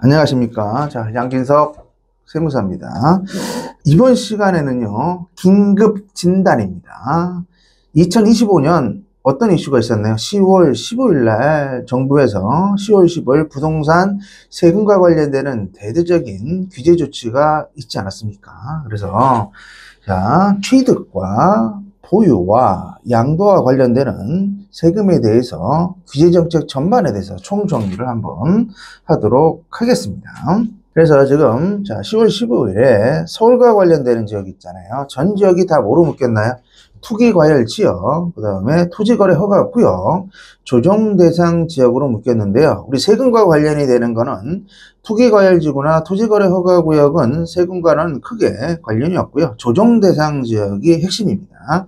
안녕하십니까. 자, 양진석 세무사입니다. 이번 시간에는요, 긴급 진단입니다. 2025년 어떤 이슈가 있었나요? 10월 15일 날 정부에서 10월 15일 부동산 세금과 관련되는 대대적인 규제 조치가 있지 않았습니까? 그래서 자, 취득과 보유와 양도와 관련되는 세금에 대해서 규제정책 전반에 대해서 총정리를 한번 하도록 하겠습니다. 그래서 지금 자 10월 15일에 서울과 관련되는 지역이 있잖아요. 전 지역이 다 뭐로 묶였나요? 투기과열 지역, 그 다음에 토지거래 허가 구역, 조정대상 지역으로 묶였는데요. 우리 세금과 관련이 되는 거는 투기과열지구나 토지거래 허가 구역은 세금과는 크게 관련이 없고요. 조정대상 지역이 핵심입니다.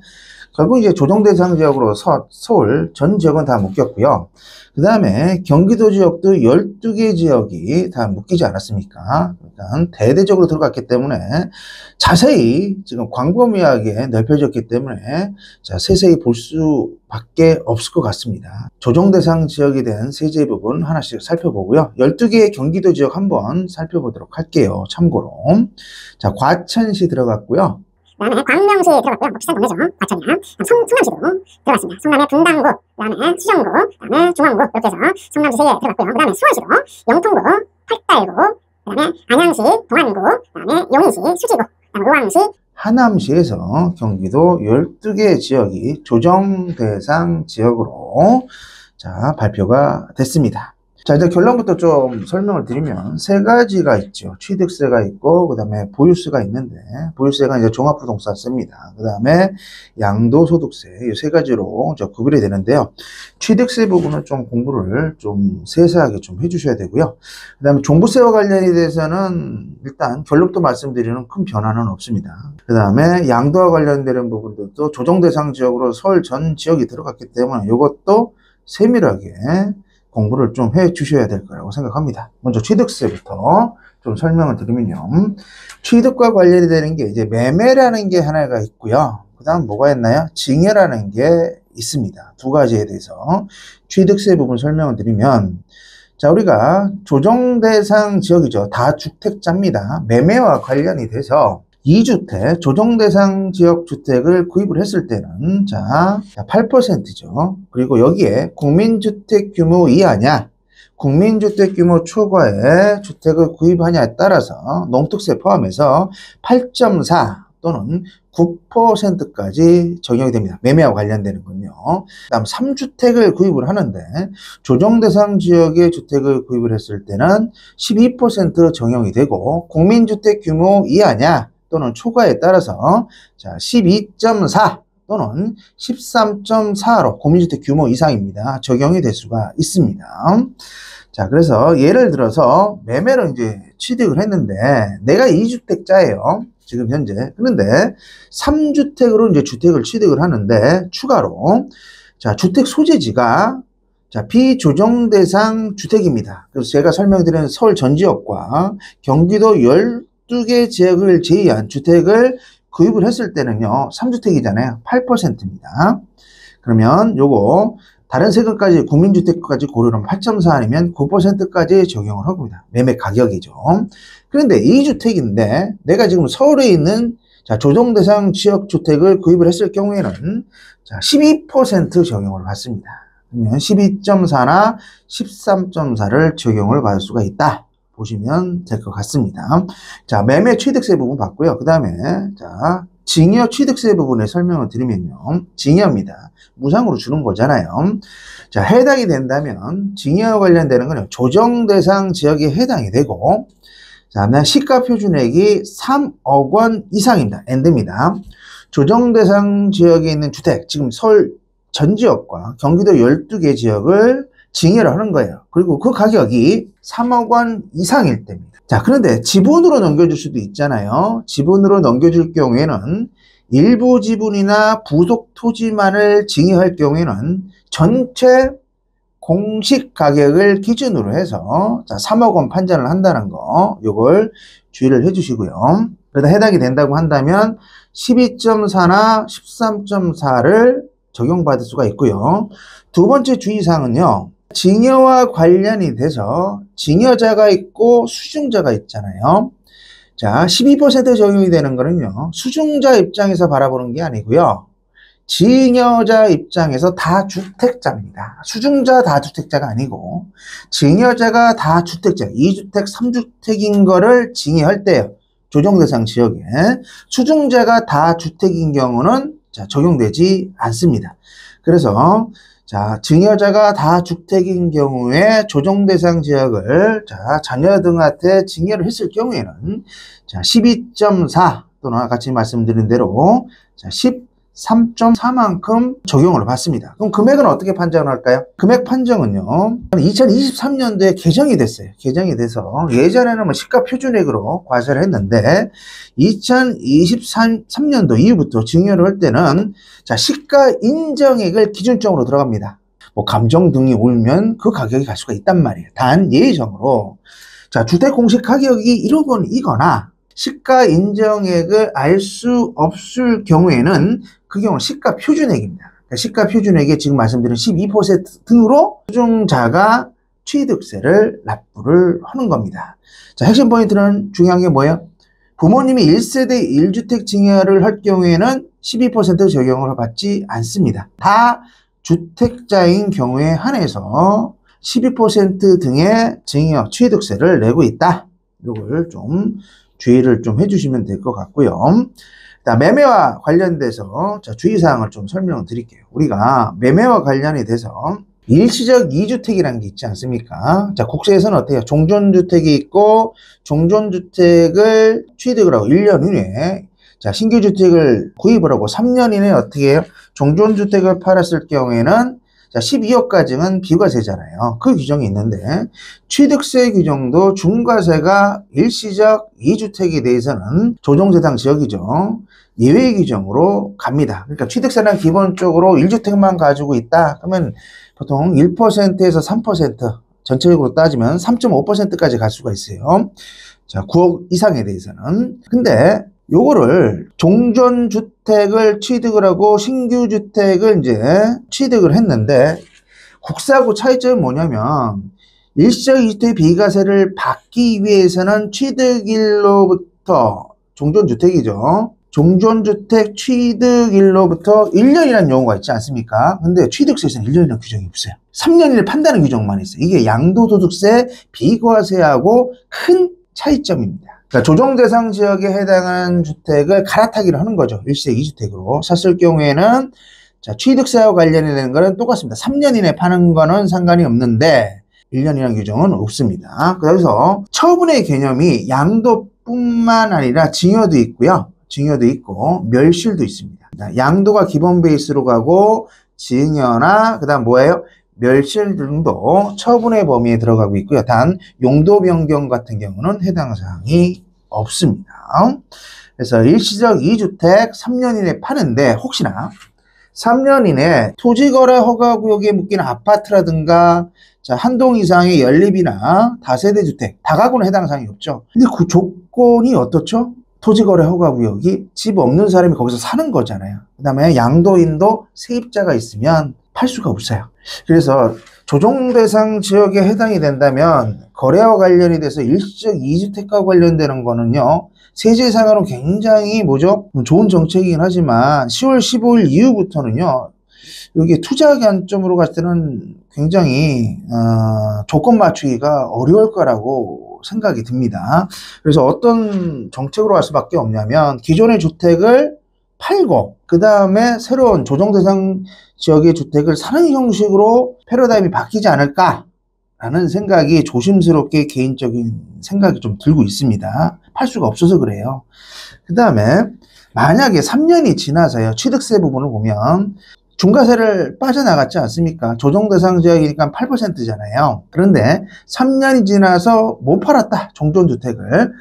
결국 이제 조정대상 지역으로 서울 전 지역은 다 묶였고요. 그 다음에 경기도 지역도 12개 지역이 다 묶이지 않았습니까? 일단 대대적으로 들어갔기 때문에 자세히 지금 광범위하게 넓혀졌기 때문에 자, 세세히 볼 수밖에 없을 것 같습니다. 조정대상 지역에 대한 세제 부분 하나씩 살펴보고요. 12개의 경기도 지역 한번 살펴보도록 할게요. 참고로. 자, 과천시 들어갔고요. 그다음에 광명시 들어갔고요. 비싼 동네죠. 과천이랑 성남시도 들어갔습니다. 성남의 분당구, 그다음에 수정구, 그다음에 중앙구 이렇게 해서 성남시 3개 들어갔고요. 그다음에 수원시도 영통구, 팔달구, 그다음에 안양시, 동안구, 그다음에 용인시, 수지구, 그다음에 의왕시, 하남시에서 경기도 12개 지역이 조정 대상 지역으로 자, 발표가 됐습니다. 자, 이제 결론부터 좀 설명을 드리면 세 가지가 있죠. 취득세가 있고, 그 다음에 보유세가 있는데, 보유세가 이제 종합부동산세입니다. 그 다음에 양도소득세, 이 세 가지로 구별이 되는데요. 취득세 부분은 좀 공부를 좀 세세하게 좀 해주셔야 되고요. 그 다음에 종부세와 관련이 대해서는 일단 결론부터 말씀드리는 큰 변화는 없습니다. 그 다음에 양도와 관련되는 부분들도 조정대상 지역으로 서울 전 지역이 들어갔기 때문에 이것도 세밀하게 공부를 좀 해 주셔야 될 거라고 생각합니다. 먼저 취득세부터 좀 설명을 드리면요. 취득과 관련이 되는 게 이제 매매라는 게 하나가 있고요. 그 다음 뭐가 있나요? 증여라는 게 있습니다. 두 가지에 대해서 취득세 부분 설명을 드리면 자, 우리가 조정대상 지역이죠. 다주택자입니다. 매매와 관련이 돼서 2주택 조정대상 지역 주택을 구입을 했을 때는 자 8%죠. 그리고 여기에 국민주택 규모 이하냐 국민주택 규모 초과의 주택을 구입하냐에 따라서 농특세 포함해서 8.4 또는 9%까지 적용이 됩니다. 매매와 관련되는 건요. 그 다음 3주택을 구입을 하는데 조정대상 지역의 주택을 구입을 했을 때는 12% 적용이 되고 국민주택 규모 이하냐 또는 초과에 따라서 자 12.4 또는 13.4로 국민주택 규모 이상입니다. 적용이 될 수가 있습니다. 자, 그래서 예를 들어서 매매로 이제 취득을 했는데 내가 2주택자예요. 지금 현재. 그런데 3주택으로 이제 주택을 취득을 하는데 추가로 자, 주택 소재지가 자, 비조정대상 주택입니다. 그래서 제가 설명드리는 서울 전 지역과 경기도 12개 지역을 제외한 주택을 구입을 했을 때는요, 3주택이잖아요. 8%입니다. 그러면 요거 다른 세금까지 국민주택까지 고려하면 8.4 아니면 9%까지 적용을 합니다. 매매 가격이죠. 그런데 2주택인데 내가 지금 서울에 있는 자, 조정대상 지역 주택을 구입을 했을 경우에는 자, 12% 적용을 받습니다. 그러면 12.4나 13.4를 적용을 받을 수가 있다. 보시면 될 것 같습니다. 자, 매매 취득세 부분 봤고요. 그 다음에 자, 증여 취득세 부분에 설명을 드리면요. 증여입니다. 무상으로 주는 거잖아요. 자, 해당이 된다면 증여와 관련되는 거는 조정대상 지역에 해당이 되고 자, 시가 표준액이 3억 원 이상입니다. 엔드입니다. 조정대상 지역에 있는 주택, 지금 서울 전 지역과 경기도 12개 지역을 증여를 하는 거예요. 그리고 그 가격이 3억 원 이상일 때입니다. 자, 그런데 지분으로 넘겨줄 수도 있잖아요. 지분으로 넘겨줄 경우에는 일부 지분이나 부속 토지만을 증여할 경우에는 전체 공식 가격을 기준으로 해서 자, 3억 원 판단을 한다는 거, 요걸 주의를 해주시고요. 그러다 해당이 된다고 한다면 12.4나 13.4를 적용받을 수가 있고요. 두 번째 주의사항은요. 증여와 관련이 돼서 증여자가 있고 수증자가 있잖아요. 자, 12% 적용이 되는 거는요, 수증자 입장에서 바라보는 게 아니고요, 증여자 입장에서 다주택자입니다. 수증자 다주택자가 아니고 증여자가 다주택자, 2주택, 3주택인 거를 증여할 때요, 조정대상 지역에 수증자가 다주택인 경우는 자, 적용되지 않습니다. 그래서 자, 증여자가 다주택인 경우에 조정대상 지역을 자, 자녀 등한테 증여를 했을 경우에는 자, 12.4 또는 같이 말씀드린 대로 자, 13.4만큼 적용을 받습니다. 그럼 금액은 어떻게 판정을 할까요? 금액 판정은요, 2023년도에 개정이 됐어요. 개정이 돼서 예전에는 뭐 시가 표준액으로 과세를 했는데 2023년도 이후부터 증여를 할 때는 자, 시가 인정액을 기준점으로 들어갑니다. 뭐 감정 등이 오르면 그 가격이 갈 수가 있단 말이에요. 단 예외적으로 자, 주택 공시 가격이 1억 원이거나 시가 인정액을 알 수 없을 경우에는 그 경우는 시가 표준액입니다. 그러니까 시가 표준액에 지금 말씀드린 12% 등으로 수증자가 취득세를 납부를 하는 겁니다. 자, 핵심 포인트는 중요한 게 뭐예요? 부모님이 1세대 1주택 증여를 할 경우에는 12% 적용을 받지 않습니다. 다 주택자인 경우에 한해서 12% 등의 증여 취득세를 내고 있다. 이걸 좀 주의를 좀 해주시면 될 것 같고요. 매매와 관련돼서 주의사항을 좀 설명을 드릴게요. 우리가 매매와 관련이 돼서 일시적 2주택이라는 게 있지 않습니까? 자, 국세에서는 어때요? 종전주택이 있고 종전주택을 취득을 하고 1년 이내에 자, 신규 주택을 구입을 하고 3년 이내에 어떻게 해요? 종전주택을 팔았을 경우에는 자, 12억까지는 비과세잖아요. 그 규정이 있는데 취득세 규정도 중과세가 일시적 2주택에 대해서는 조정대상 지역이죠. 예외 규정으로 갑니다. 그러니까 취득세는 기본적으로 1주택만 가지고 있다. 그러면 보통 1%에서 3%, 전체적으로 따지면 3.5%까지 갈 수가 있어요. 자, 9억 이상에 대해서는. 근데 요거를 종전주택을 취득을 하고 신규주택을 이제 취득을 했는데 국세하고 차이점이 뭐냐면 일시적 2주택 비과세를 받기 위해서는 취득일로부터 종전주택이죠. 종전주택 취득일로부터 1년이라는 용어가 있지 않습니까? 근데 취득세에서는 1년이라는 규정이 없어요. 3년을 판다는 규정만 있어요. 이게 양도소득세 비과세하고 큰 차이점입니다. 그러니까 조정대상 지역에 해당하는 주택을 갈아타기를 하는 거죠. 일시적 2주택으로 샀을 경우에는 자, 취득세와 관련이 되는 거는 똑같습니다. 3년 이내 파는 거는 상관이 없는데 1년이라는 규정은 없습니다. 그래서 처분의 개념이 양도뿐만 아니라 증여도 있고요. 증여도 있고 멸실도 있습니다. 양도가 기본 베이스로 가고 증여나 그다음 뭐예요? 멸실 등도 처분의 범위에 들어가고 있고요. 단 용도 변경 같은 경우는 해당 사항이 없습니다. 그래서 일시적 2주택 3년 이내 파는데 혹시나 3년 이내 토지거래 허가구역에 묶인 아파트라든가 자, 한 동 이상의 연립이나 다세대 주택, 다가구는 해당 사항이 없죠. 근데 그 조건이 어떻죠? 토지거래 허가구역이 집 없는 사람이 거기서 사는 거잖아요. 그 다음에 양도인도 세입자가 있으면 팔 수가 없어요. 그래서 조정대상 지역에 해당이 된다면 거래와 관련이 돼서 일시적 2주택과 관련되는 거는요, 세제상으로 굉장히 뭐죠? 좋은 정책이긴 하지만 10월 15일 이후부터는요, 여기 투자 관점으로 갔을 때는 굉장히 조건 맞추기가 어려울 거라고 생각이 듭니다. 그래서 어떤 정책으로 갈 수밖에 없냐면 기존의 주택을 팔고 그 다음에 새로운 조정대상 지역의 주택을 사는 형식으로 패러다임이 바뀌지 않을까라는 생각이 조심스럽게 개인적인 생각이 좀 들고 있습니다. 팔 수가 없어서 그래요. 그 다음에 만약에 3년이 지나서요, 취득세 부분을 보면 중과세를 빠져나갔지 않습니까? 조정대상 지역이니까 8%잖아요. 그런데 3년이 지나서 못 팔았다, 종전주택을.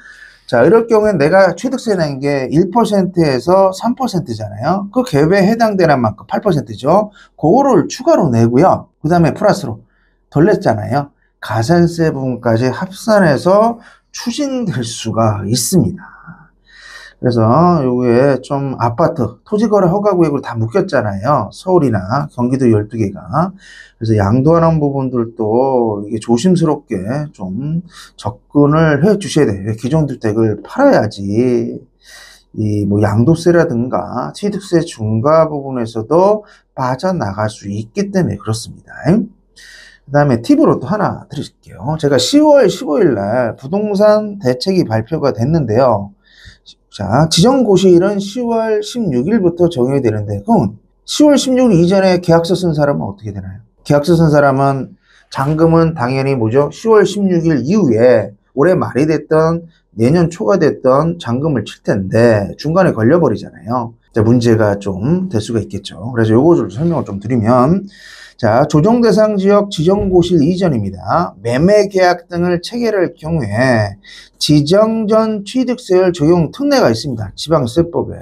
자, 이럴 경우엔 내가 취득세 낸 게 1%에서 3%잖아요. 그 갭에 해당되는 만큼 8%죠. 그거를 추가로 내고요. 그 다음에 플러스로 덜 냈잖아요. 가산세 부분까지 합산해서 추징될 수가 있습니다. 그래서 요게 좀 아파트, 토지거래 허가구역으로 다 묶였잖아요. 서울이나 경기도 12개가. 그래서 양도하는 부분들도 이게 조심스럽게 좀 접근을 해 주셔야 돼요. 기존주택을 팔아야지 이 뭐 양도세라든가 취득세 중과 부분에서도 빠져나갈 수 있기 때문에 그렇습니다. 그 다음에 팁으로 또 하나 드릴게요. 제가 10월 15일 날 부동산 대책이 발표가 됐는데요. 자, 지정고시일은 10월 16일부터 적용이 되는데, 그럼 10월 16일 이전에 계약서 쓴 사람은 어떻게 되나요? 계약서 쓴 사람은 잔금은 당연히 뭐죠? 10월 16일 이후에 올해 말이 됐던 내년 초가 됐던 잔금을 칠 텐데 중간에 걸려버리잖아요. 자, 문제가 좀 될 수가 있겠죠. 그래서 요거를 설명을 좀 드리면, 자, 조정대상 지역 지정고시일 이전입니다. 매매계약 등을 체결할 경우에 지정전 취득세율 적용 특례가 있습니다. 지방세법에.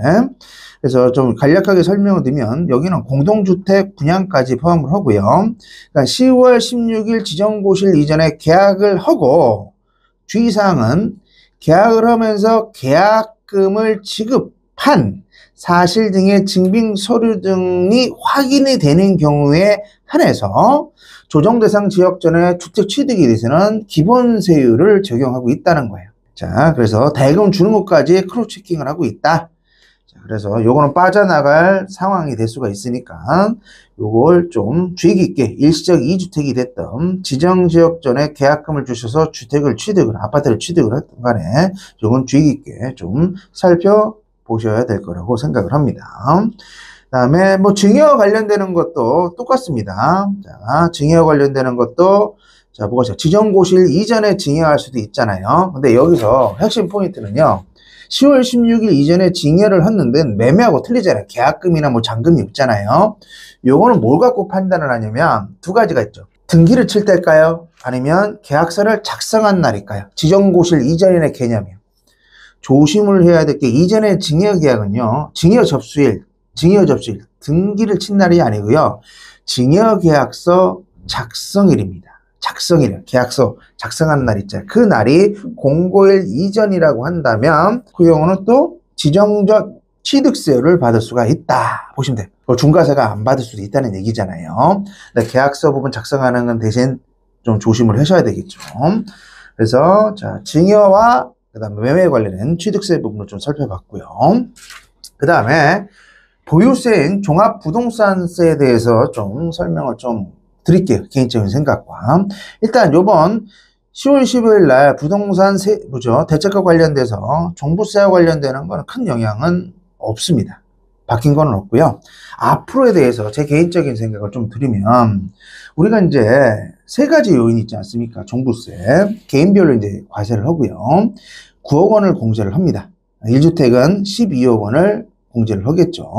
그래서 좀 간략하게 설명을 드리면 여기는 공동주택 분양까지 포함을 하고요. 그러니까 10월 16일 지정고시일 이전에 계약을 하고 주의사항은 계약을 하면서 계약금을 지급한 사실 등의 증빙 서류 등이 확인이 되는 경우에 한해서 조정대상 지역전에 주택 취득에 대해서는 기본세율을 적용하고 있다는 거예요. 자, 그래서 대금 주는 것까지 크로스 체킹을 하고 있다. 자, 그래서 요거는 빠져나갈 상황이 될 수가 있으니까 요걸 좀 주의 깊게 일시적 2주택이 됐던 지정지역전에 계약금을 주셔서 주택을 취득을, 아파트를 취득을 했던 간에 요건 주의 깊게 좀 살펴보셔야 될 거라고 생각을 합니다. 그 다음에 뭐 증여 관련되는 것도 똑같습니다. 자, 증여 관련되는 것도 자, 뭐가 있어요? 지정고시일 이전에 증여할 수도 있잖아요. 근데 여기서 핵심 포인트는요. 10월 16일 이전에 증여를 했는데 매매하고 틀리잖아요. 계약금이나 뭐 잔금이 없잖아요. 요거는 뭘 갖고 판단을 하냐면 두 가지가 있죠. 등기를 칠 때일까요? 아니면 계약서를 작성한 날일까요? 지정고시일 이전의 개념이요. 조심을 해야 될 게 이전의 증여계약은요. 증여접수일, 등기를 친 날이 아니고요. 증여계약서 작성일입니다. 작성일, 계약서 작성한 날 있잖아요. 그 날이 공고일 이전이라고 한다면 그 경우는 또 지정적 취득세를 받을 수가 있다. 보시면 돼요. 중과세가 안 받을 수도 있다는 얘기잖아요. 계약서 부분 작성하는 건 대신 좀 조심을 하셔야 되겠죠. 그래서 자, 증여와 그다음에 매매에 관련된 취득세 부분을 좀 살펴봤고요. 그 다음에 보유세인 종합부동산세에 대해서 좀 설명을 좀 드릴게요. 개인적인 생각과. 일단 요번 10월 15일 날 부동산 세부죠. 대책과 관련돼서 종부세와 관련되는 거는 큰 영향은 없습니다. 바뀐 건 없고요. 앞으로에 대해서 제 개인적인 생각을 좀 드리면 우리가 이제 세 가지 요인이 있지 않습니까? 종부세, 개인별로 이제 과세를 하고요. 9억 원을 공제를 합니다. 1주택은 12억 원을 공제를 하겠죠.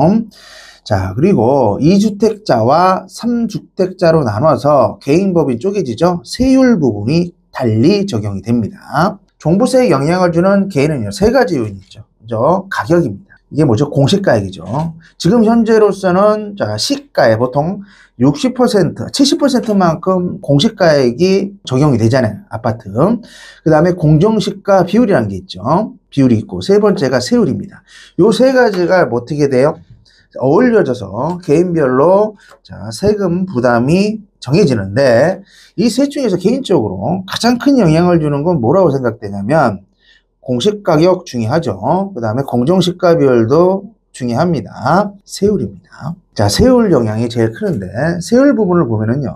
자, 그리고 2주택자와 3주택자로 나눠서 개인법인 쪼개지죠. 세율 부분이 달리 적용이 됩니다. 종부세에 영향을 주는 개인은요, 세 가지 요인이 있죠. 먼저 가격입니다. 이게 뭐죠? 공시가액이죠. 지금 현재로서는 자, 시가에 보통 60%, 70%만큼 공시가액이 적용이 되잖아요. 아파트. 그 다음에 공정시가 비율이라는 게 있죠. 비율이 있고, 세 번째가 세율입니다. 요 세 가지가 어떻게 돼요? 어울려져서 개인별로 자, 세금 부담이 정해지는데 이 셋 중에서 개인적으로 가장 큰 영향을 주는 건 뭐라고 생각되냐면 공시가격 중요하죠. 그 다음에 공정시가 비율도 중요합니다. 세율입니다. 자, 세율 영향이 제일 크는데 세율 부분을 보면은요.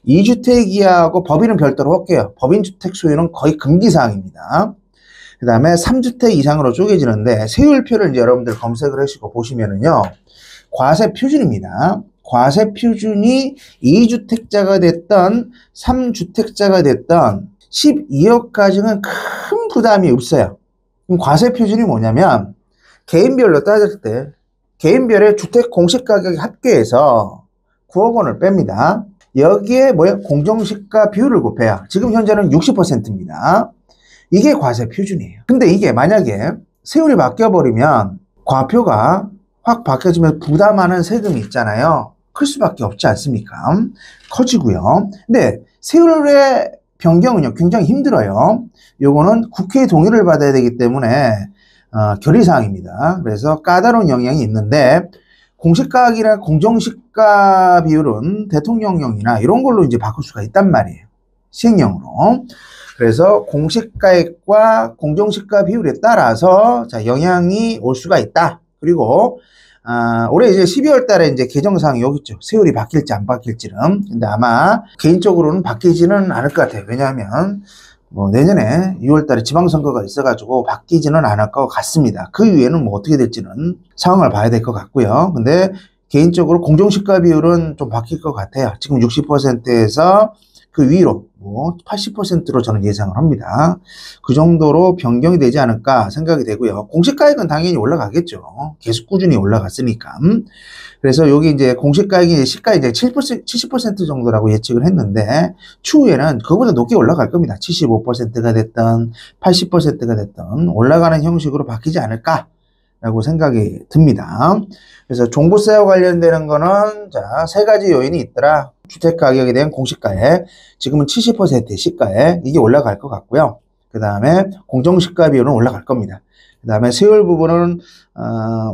2주택 이하하고 법인은 별도로 할게요. 법인 주택 소유는 거의 금기사항입니다. 그 다음에 3주택 이상으로 쪼개지는데 세율표를 이제 여러분들 검색을 하시고 보시면은요. 과세 표준입니다. 과세 표준이 2주택자가 됐던 3주택자가 됐던 12억까지는 큰 부담이 없어요. 그럼 과세 표준이 뭐냐면 개인별로 따질 때 개인별의 주택 공시가격이 합계해서 9억 원을 뺍니다. 여기에 뭐예요? 공정시가 비율을 곱해요. 지금 현재는 60%입니다. 이게 과세 표준이에요. 근데 이게 만약에 세율이 바뀌어버리면 과표가 확 바뀌어지면 부담하는 세금이 있잖아요. 클 수밖에 없지 않습니까? 커지고요. 근데 세율의 변경은요, 굉장히 힘들어요. 요거는 국회의 동의를 받아야 되기 때문에 결의사항입니다. 그래서 까다로운 영향이 있는데 공시가격이나 공정시가 비율은 대통령령이나 이런 걸로 이제 바꿀 수가 있단 말이에요. 시행령으로. 그래서 공시가액과 공정시가 비율에 따라서 자, 영향이 올 수가 있다. 그리고 올해 이제 12월 달에 이제 개정사항이 여기 있죠. 세율이 바뀔지 안 바뀔지는. 근데 아마 개인적으로는 바뀌지는 않을 것 같아요. 왜냐하면 뭐 내년에 6월 달에 지방선거가 있어가지고 바뀌지는 않을 것 같습니다. 그 이후에는 뭐 어떻게 될지는 상황을 봐야 될 것 같고요. 근데 개인적으로 공정시가 비율은 좀 바뀔 것 같아요. 지금 60%에서 그 위로 뭐 80%로 저는 예상을 합니다. 그 정도로 변경이 되지 않을까 생각이 되고요. 공시가액은 당연히 올라가겠죠. 계속 꾸준히 올라갔으니까. 그래서 여기 이제 공시가액이 시가 이제 70% 정도라고 예측을 했는데 추후에는 그거보다 높게 올라갈 겁니다. 75%가 됐던 80%가 됐던 올라가는 형식으로 바뀌지 않을까라고 생각이 듭니다. 그래서 종부세와 관련되는 거는 자, 세 가지 요인이 있더라. 주택가격에 대한 공시가액, 지금은 70%의 시가액, 이게 올라갈 것 같고요. 그 다음에 공정시가 비율은 올라갈 겁니다. 그 다음에 세율 부분은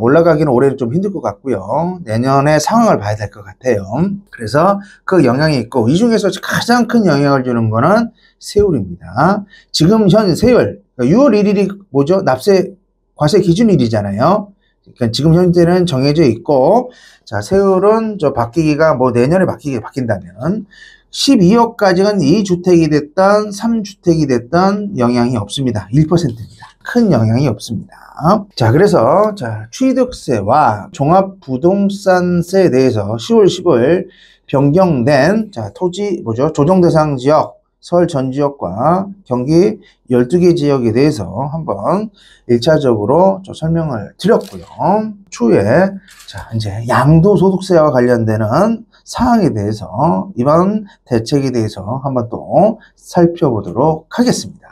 올라가기는 올해는 좀 힘들 것 같고요. 내년에 상황을 봐야 될 것 같아요. 그래서 그 영향이 있고 이 중에서 가장 큰 영향을 주는 거는 세율입니다. 지금 현 세율, 그러니까 6월 1일이 뭐죠? 납세 과세 기준일이잖아요. 그러니까 지금 현재는 정해져 있고, 자, 세율은 바뀌기가 뭐 내년에 바뀐다면 12억까지는 2주택이 됐던 3주택이 됐던 영향이 없습니다. 1%입니다. 큰 영향이 없습니다. 자, 그래서 자, 취득세와 종합부동산세에 대해서 10월 15일 변경된 자, 토지 뭐죠? 조정 대상 지역 서울 전 지역과 경기 12개 지역에 대해서 한번 1차적으로 설명을 드렸고요. 추후에 자, 이제 양도소득세와 관련되는 사항에 대해서 이번 대책에 대해서 한번 또 살펴보도록 하겠습니다.